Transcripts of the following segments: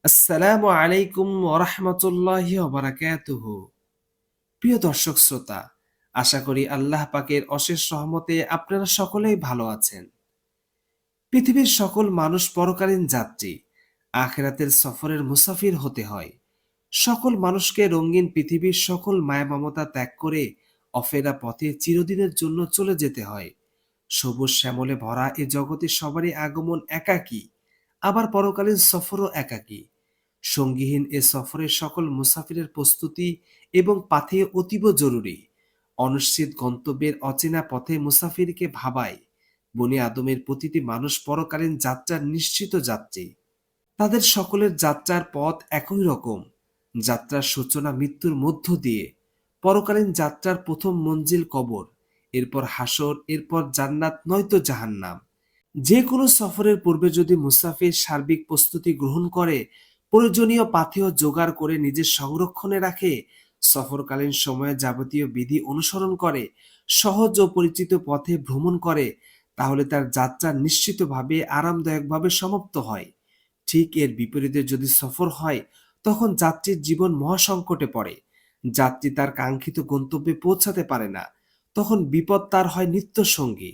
আসসালামু আলাইকুম ওয়া রাহমাতুল্লাহি ওয়া বারাকাতুহু। প্রিয় দর্শক শ্রোতা, আশা করি আল্লাহ পাকের অশেষ রহমতে আপনারা সকলেই ভালো আছেন। পৃথিবীর সকল মানুষ পরকালীন যাত্রী, আখিরাতের সফরের মুসাফির হতে হয়। সকল মানুষকে রঙিন পৃথিবীর সকল মায়া মমতা ত্যাগ করে অফেরা পথে চিরদিনের জন্য চলে যেতে হয়। সবুজ শ্যামলে ভরা এ জগতে সবারই আগমন একাকী, আবার পরকালীন সফরও একাকী। সঙ্গীহীন এ সফরে সকল মুসাফিরের প্রস্তুতি এবং পাথেয় অতীব জরুরি। অনিশ্চিত গন্তব্যের অচেনা পথে মুসাফিরকে ভাবায় বনি আদমের প্রতিটি মানুষ পরকালীন যাত্রার নিশ্চিত যাত্রী। তাদের সকলের যাত্রার পথ একই রকম। যাত্রার সূচনা মৃত্যুর মধ্য দিয়ে। পরকালীন যাত্রার প্রথম মঞ্জিল কবর, এরপর হাসর, এরপর জান্নাত নয়তো জাহান্নাম। যে কোনো সফরের পূর্বে যদি মুসাফির সার্বিক প্রস্তুতি গ্রহণ করে, প্রয়োজনীয় পাথেয় জোগাড় করে নিজের সংরক্ষণে রাখে, সফরকালীন সময়ে যাবতীয় বিধি অনুসরণ করে, সহজ ও পরিচিত পথে ভ্রমণ করে, তাহলে তার যাত্রা নিশ্চিতভাবে আরামদায়কভাবে সমাপ্ত হয়। ঠিক এর বিপরীতে যদি সফর হয়, তখন যাত্রীর জীবন মহাসংকটে পড়ে। যাত্রী তার কাঙ্ক্ষিত গন্তব্যে পৌঁছাতে পারে না। তখন বিপদ তার হয় নিত্য সঙ্গী।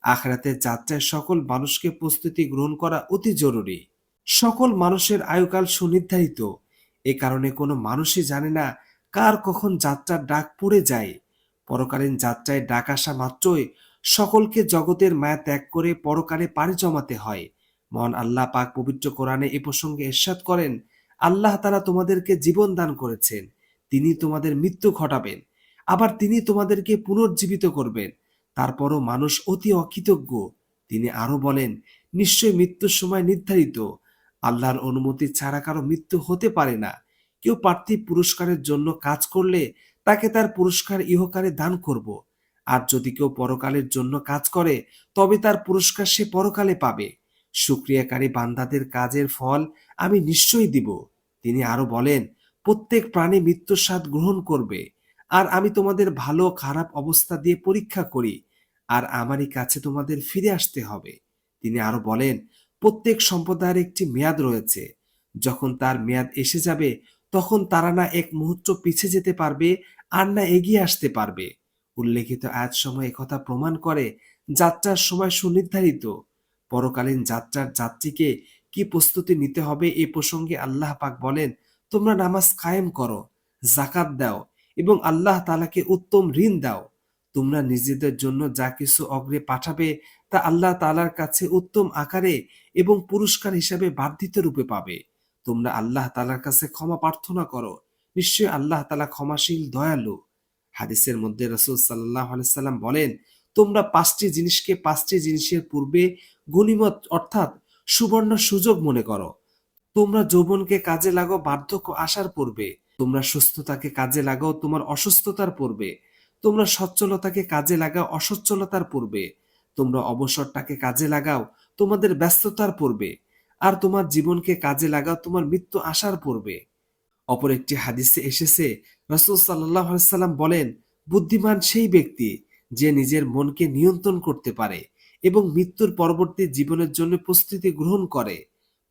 আখিরাতের যাত্রায় সকল মানুষকে প্রস্তুতি গ্রহণ করা অতি জরুরি। সকল মানুষের আয়ুকাল সুনির্ধারিত। এ কারণে কোনো মানুষই জানে না কার কখন যাত্রার ডাক পড়ে যায়। পরকালীন যাত্রায় ডাক আসা মাত্রই সকলকে জগতের মায়া ত্যাগ করে পরকালে পাড়ি জমাতে হয়। মহান আল্লাহ পাক পবিত্র কোরআনে এ প্রসঙ্গে ইরশাদ করেন, আল্লাহ তাআলা তোমাদেরকে জীবন দান করেছেন, তিনি তোমাদের মৃত্যু ঘটাবেন, আবার তিনি তোমাদেরকে পুনর্জীবিত করবেন। তারপরও মানুষ অতি অকৃতজ্ঞ। তিনি আরো বলেন, নিশ্চয় মৃত্যুর সময় নির্ধারিত। আল্লাহর অনুমতি ছাড়া কারো মৃত্যু হতে পারে না। কেউ পার্থিব পুরস্কারের জন্য কাজ করলে তাকে তার পুরস্কার ইহকালে দান করব। আর যদি কেউ পরকালের জন্য কাজ করে, তবে তার পুরস্কার সে পরকালে পাবে। শুকরিয়াকারী বান্দাদের কাজের ফল আমি নিশ্চয়ই দিব। তিনি আরো বলেন, প্রত্যেক প্রাণী মৃত্যুর স্বাদ গ্রহণ করবে, আর আমি তোমাদের ভালো খারাপ অবস্থা দিয়ে পরীক্ষা করি, আর আমারই কাছে তোমাদের ফিরে আসতে হবে। তিনি আরো বলেন, প্রত্যেক সম্প্রদায়ের একটি মেয়াদ রয়েছে। যখন তার মেয়াদ এসে যাবে, তখন তারা না এক মুহূর্ত পিছিয়ে যেতে পারবে, আর না এগিয়ে আসতে পারবে। উল্লেখিত আয়াত সময় একথা প্রমাণ করে যাত্রার সময় সুনির্ধারিত। পরকালীন যাত্রার যাত্রীকে কি প্রস্তুতি নিতে হবে এ প্রসঙ্গে আল্লাহ পাক বলেন, তোমরা নামাজ কায়েম করো, যাকাত দাও এবং আল্লাহ তাআলাকে উত্তম ঋণ দাও। তোমরা নিজেদের জন্য যা কিছু অগ্রে পাঠাবে তা আল্লাহ তাআলার কাছে উত্তম আকারে এবং পুরস্কার হিসাবে বর্ধিত রূপে পাবে। তোমরা আল্লাহ তাআলার কাছে ক্ষমা প্রার্থনা করো, নিশ্চয়ই আল্লাহ তাআলা ক্ষমাশীল দয়ালু। হাদিসের মধ্যে রাসূল সাল্লাল্লাহু আলাইহি সাল্লাম বলেন, তোমরা পাঁচটি জিনিসকে পাঁচটি জিনিসের পূর্বে গনিমত অর্থাৎ সুবর্ণ সুযোগ মনে করো। তোমরা যৌবনকে কাজে লাগাও বার্ধক্য আসার পূর্বে। তোমরা সুস্থতাকে কাজে লাগাও তোমার অসুস্থতার পূর্বে। তোমরা সচ্ছলতাকে কাজে লাগাও অসচ্ছলতার পূর্বে। তোমরা অবসরটাকে কাজে লাগাও তোমাদের ব্যস্ততার পূর্বে। আর তোমার জীবনকে কাজে লাগাও তোমার মৃত্যু আসার পূর্বে। অপর একটি হাদিসে এসেছে, রাসূল সাল্লাল্লাহু আলাইহি সাল্লাম বলেন, বুদ্ধিমান সেই ব্যক্তি যে নিজের মনকে নিয়ন্ত্রণ করতে পারে এবং মৃত্যুর পরবর্তী জীবনের জন্য প্রস্তুতি গ্রহণ করে।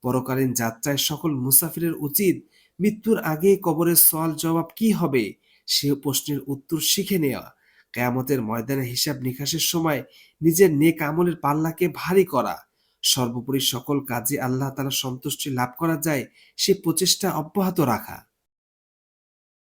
পরকালীন যাত্রায় সকল মুসাফিরের উচিত মৃত্যুর আগে কবরের সওয়াল জবাব কি হবে সে প্রশ্নের উত্তর শিখে নেওয়া। কিয়ামতের ময়দানে হিসাব নিকাশের সময় নিজের নেক আমলের পাল্লাকে ভারী করা। সর্বোপরি সকল কাজে আল্লাহ তাআলার সন্তুষ্টি লাভ করা যায় সে প্রচেষ্টা অব্যাহত রাখা।